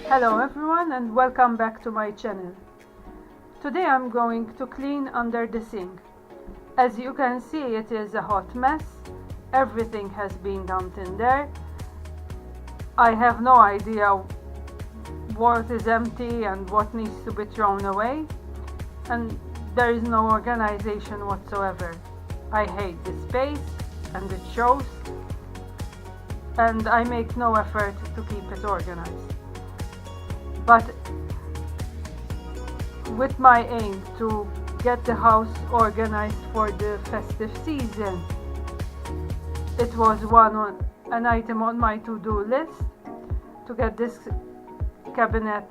Hello everyone and welcome back to my channel. Today I'm going to clean under the sink. As you can see, it is a hot mess. Everything has been dumped in there. I have no idea what is empty and what needs to be thrown away, and there is no organization whatsoever. I hate the space and it shows, and I make no effort to keep it organized. But with my aim to get the house organized for the festive season, it was an item on my to-do list to get this cabinet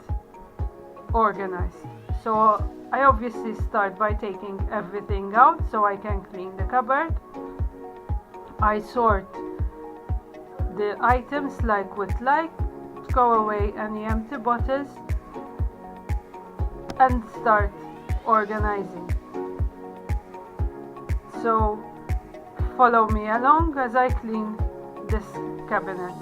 organized. So I obviously start by taking everything out so I can clean the cupboard. I sort the items like with like, throw away any empty bottles, and start organizing. So follow me along as I clean this cabinet.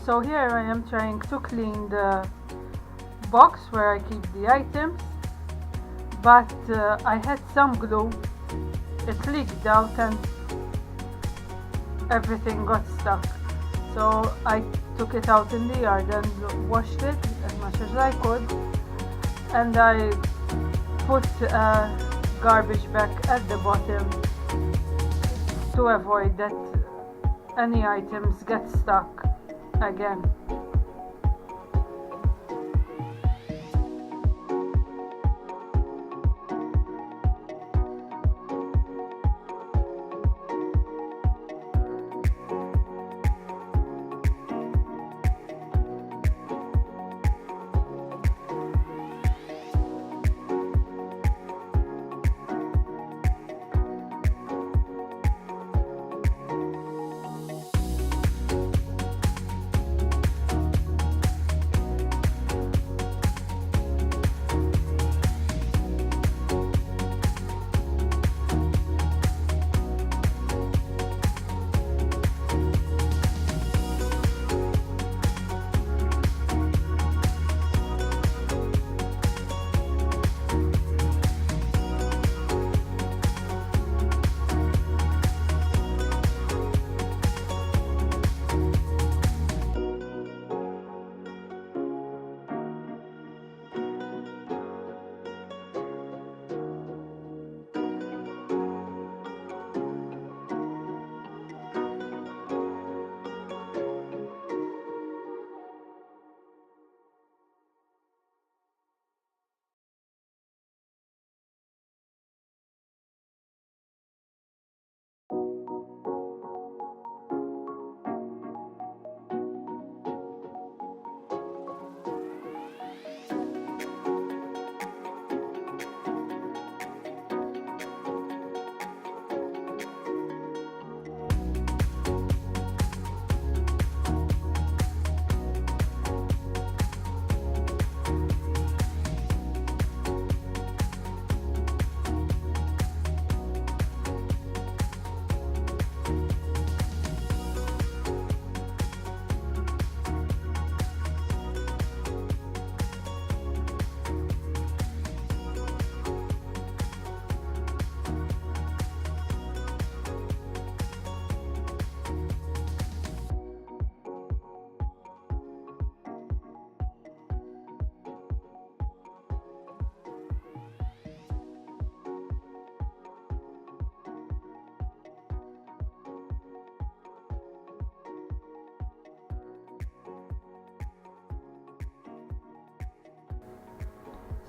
So here I am trying to clean the box where I keep the items, but I had some glue, it leaked out and everything got stuck. So I took it out in the yard and washed it as much as I could, and I put a garbage bag at the bottom to avoid that any items get stuck again.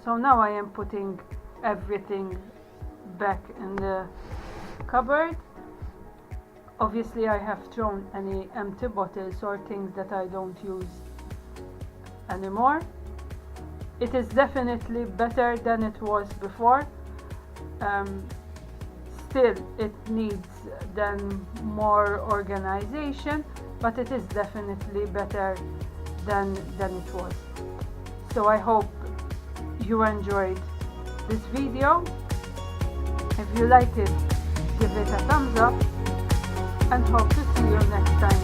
So now I am putting everything back in the cupboard. Obviously I have thrown any empty bottles or things that I don't use anymore. It is definitely better than it was before. Still it needs then more organization, but it is definitely better than it was. So I hope you enjoyed this video. If you like it, give it a thumbs up, and hope to see you next time.